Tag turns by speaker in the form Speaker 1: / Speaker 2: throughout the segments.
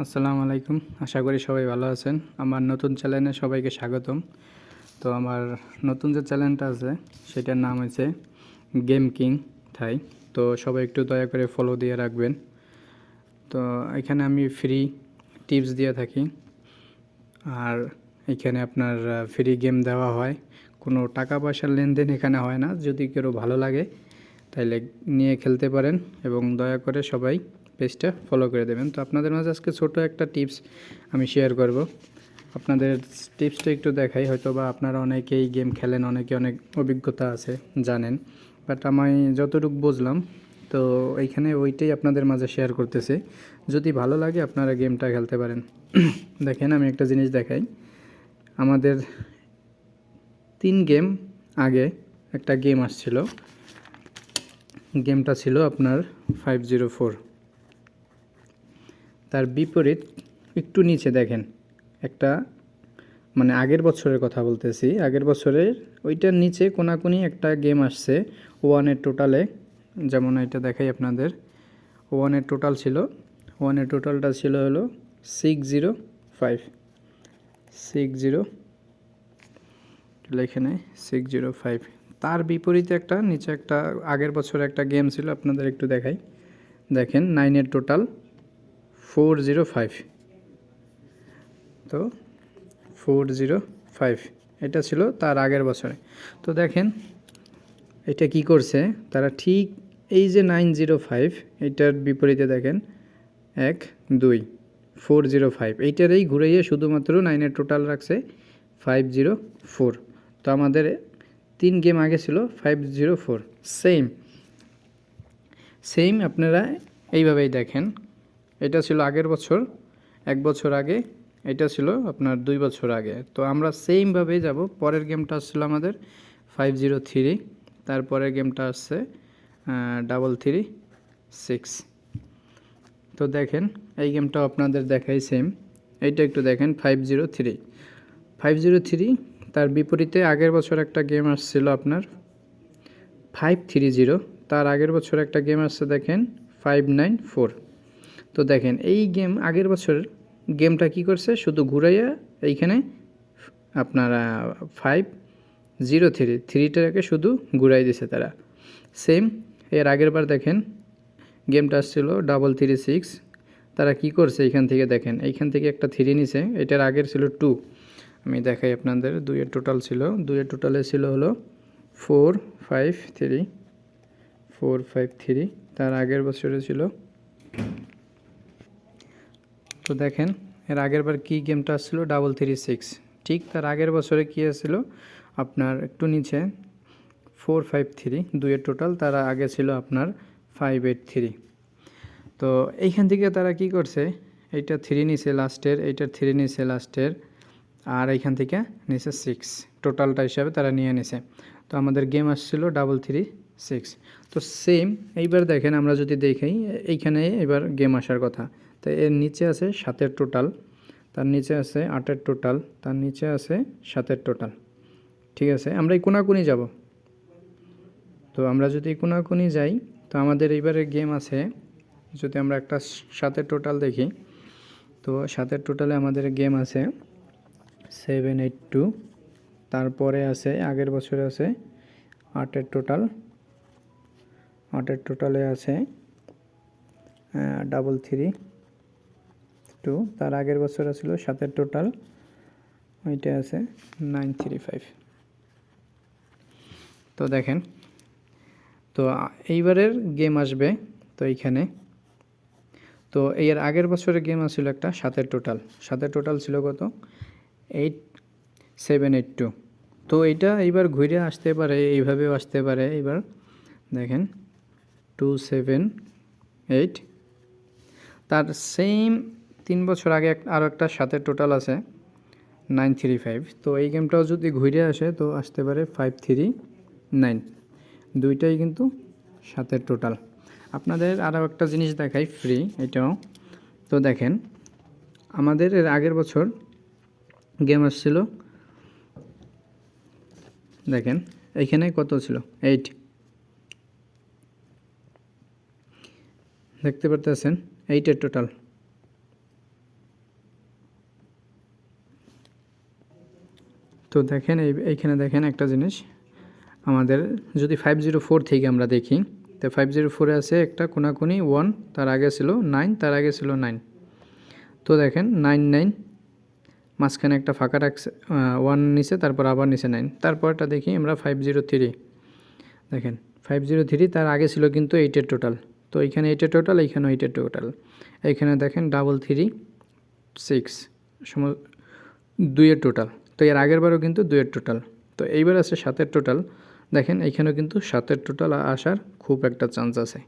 Speaker 1: আসসালামু আলাইকুম। আশা করি সবাই ভালো আছেন। আমার নতুন চ্যানেলে সবাইকে স্বাগতম। তো আমার নতুন যে চ্যানেলটা আছে সেটার নাম হয়েছে গেম কিং থাই। তো সবাই একটু দয়া করে ফলো দিয়ে রাখবেন। তো এখানে আমি ফ্রি টিপস দিয়ে থাকি, আর এখানে আপনার ফ্রি গেম দেওয়া হয়। কোনো টাকা পয়সার লেনদেন এখানে হয় না। যদি কেউ ভালো লাগে তাইলে নিয়ে খেলতে পারেন, এবং দয়া করে সবাই পেজটা ফলো করে দেবেন। তো আপনাদের মাঝে আজকে ছোটো একটা টিপস আমি শেয়ার করব। আপনাদের টিপসটা একটু দেখাই। হয়তো বা আপনারা অনেকেই গেম খেলেন, অনেকে অনেক অভিজ্ঞতা আছে, জানেন, বাট আমি যতটুকু বুঝলাম তো এইখানে ওইটাই আপনাদের মাঝে শেয়ার করতেছি। যদি ভালো লাগে আপনারা গেমটা খেলতে পারেন। দেখেন, আমি একটা জিনিস দেখাই। আমাদের 3 গেম আগে একটা গেম আসছিল। গেমটা ছিল আপনার 504। তার বিপরীত একটু নিচে দেখেন একটা, মানে আগের বছরের কথা বলতেছি, আগের বছরের ওইটার নিচে কোনাকুনি একটা গেম আসছে ওয়ানের টোটালে। যেমন এটা দেখাই আপনাদের, ওয়ানের টোটাল ছিল, ওয়ানের টোটালটা ছিল হলো 605 এখানে 605। তার বিপরীতে একটা নিচে একটা আগের বছর একটা গেম ছিল, আপনাদের একটু দেখাই। দেখেন 9-এর টোটাল 405। তো 405 এটা ছিল তার আগের বছরে। তো দেখেন এটা কি করছে তারা, ঠিক এই যে 905 এটার বিপরীতে দেখেন 1 2 405 এইটারই ঘুরাইয়ে শুধুমাত্র 9-এর টোটাল রাখছে 504। তো আমাদের 3 গেম আগে ছিল 504। সেম আপনারা এইভাবেই দেখেন। এটা ছিল আগের বছর, 1 বছর আগে। এটা ছিল আপনার 2 বছর আগে। তো আমরা সেমভাবেই যাব। পরের গেমটা আসছিল আমাদের 503, তারপরের গেমটা আসছে 336। তো দেখেন এই গেমটাও আপনাদের দেখাই সেম। এইটা একটু দেখেন 503। তার বিপরীতে আগের বছর একটা গেম আসছিল আপনার 530। তার আগের বছর একটা গেম আসছে দেখেন 594। তো দেখেন এই গেম আগের বছর গেমটা কি করছে, শুধু ঘুরাইয়া এইখানে আপনারা 503টাকে শুধু ঘুরাই দিছে তারা। সেম এর আগের বার দেখেন গেমটা আসছিল 336। তারা কি করছে এইখান থেকে দেখেন, এইখান থেকে একটা 3 নিছে। এটার আগের ছিল 2। আমি দেখাই আপনাদের। 2-এর টোটাল ছিল, 2-এর টোটালে ছিল হলো 453। তার আগের বছরে ছিল। তো দেখেন এর আগের বার কী গেমটা আসছিল 336। ঠিক তার আগের বছরে কী আসছিল আপনার একটু নিচে 453। 2-এর টোটাল, তার আগে ছিল আপনার 583। তো এইখান থেকে তারা কি করছে, এইটা 3 নিচে লাস্টের, এইটার 3 নিচে লাস্টের, আর এইখান থেকে নিচে 6, টোটালটা হিসাবে তারা নিয়ে নিছে। তো আমাদের গেম আসছিল 336। তো সেম এইবার দেখেন আমরা যদি দেখি এইখানে এবার গেম আসার কথা। তো এর নিচে আছে 7-এর টোটাল, তার নিচে আছে 8-এর টোটাল, তার নিচে আছে 7-এর টোটাল। ঠিক আছে, আমরা এই কোনাকুনি যাব। তো আমরা যদি কোনাকুনি যাই তো আমাদের এইবারে গেম আছে, যদি আমরা একটা 7-এর টোটাল দেখি, তো 7-এর টোটালে আমাদের গেম আছে 782। তারপরে আছে আগের বছরে আছে 8-এর টোটাল, 8-এর টোটালে আছে 332। তার আগের বছর ছিল 7-এর টোটাল, ওইটা আছে 935। তো দেখেন, তো এইবারের গেম আসবে তো এইখানে। তো এর আগের বছরের গেম আসছিল একটা 7-এর টোটাল, 7-এর টোটাল ছিল কত 8782। তো এইটা এইবার ঘুরে আসতে পারে, এইভাবেও আসতে পারে। এইবার দেখেন 278। তার সেম 3 বছর আগে আরও একটা 7-এর টোটাল আছে 935। তো এই গেমটাও যদি ঘুরে আসে তো আসতে পারে 539। দুইটাই কিন্তু 7-এর টোটাল। আপনাদের আরও একটা জিনিস দেখাই ফ্রি এটাও। তো দেখেন আমাদের এর আগের বছর গেম আসছিল, দেখেন এইখানে কত ছিল 8, দেখতে পারতেছেন 8-এর টোটাল। তো দেখেন এইখানে দেখেন একটা জিনিস, আমাদের যদি 504 থেকে আমরা দেখি, তো 504 আছে একটা কোনাকুনি 1, তার আগে ছিল 9, তার আগে ছিল 9। তো দেখেন 99, মাঝখানে একটা ফাঁকা রাখছে 1 নিচে, তারপর আবার নিচে 9। তারপরটা দেখি আমরা 503, দেখেন 503 তার আগে ছিল কিন্তু 8-এর টোটাল। তো এইখানে 8-এর টোটাল, এইখানেও 8-এর টোটাল। এইখানে দেখেন 336 2-এর টোটাল। তো এর আগের বারও কিন্তু 2-এর টোটাল। তো এইবার আছে 7-এর টোটাল। দেখেন এইখানেও কিন্তু 7-এর টোটাল আসার খুব একটা চান্স আছে।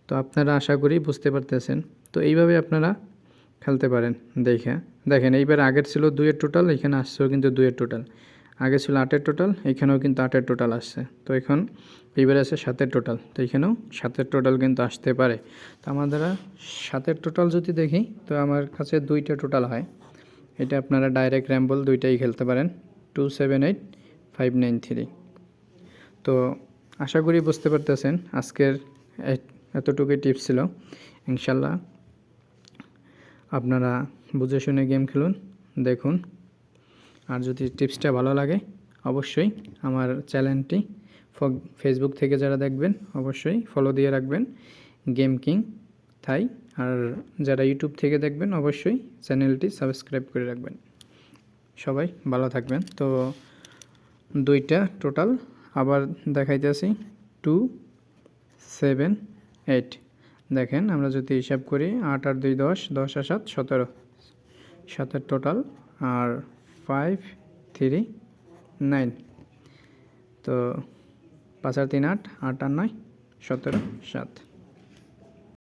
Speaker 1: তো আপনারা আশা করি বুঝতে পারতেছেন। তো এইভাবে আপনারা খেলতে পারেন দেখেন এইবার আগের ছিল 2-এর টোটাল, এখানে আসছেও কিন্তু 2-এর টোটাল। আগে ছিল 8-এর টোটাল, এখানেও কিন্তু 8-এর টোটাল আসছে। তো এখন এইবার আছে 7-এর টোটাল, তো এখানেও 7-এর টোটাল কিন্তু আসতে পারে। তো আমাদের 7-এর টোটাল যদি দেখি, তো আমার কাছে 2টা টোটাল হয়। এটা আপনারা ডাইরেক্ট র্যাম্বল দুইটাই খেলতে পারেন, 278 593। তো আশা করি বুঝতে পারতেছেন। আজকের এতটুকুই টিপস ছিল। ইনশাল্লাহ আপনারা বুঝে শুনে গেম খেলুন, দেখুন। আর যদি টিপসটা ভালো লাগে অবশ্যই আমার চ্যানেলটি ফেসবুক থেকে যারা দেখবেন অবশ্যই ফলো দিয়ে রাখবেন, গেম কিং থাই। আর যারা ইউটিউব থেকে দেখবেন অবশ্যই চ্যানেলটি সাবস্ক্রাইব করে রাখবেন। সবাই ভালো থাকবেন। তো 2টা টোটাল আবার দেখাইতেছি, 278। দেখেন আমরা যদি হিসাব করি 8 আর 2 10, 10 আর 7 17, 7-এর টোটাল আর 539। তো 5 আর 3 8, 8 আর 9 17, 7।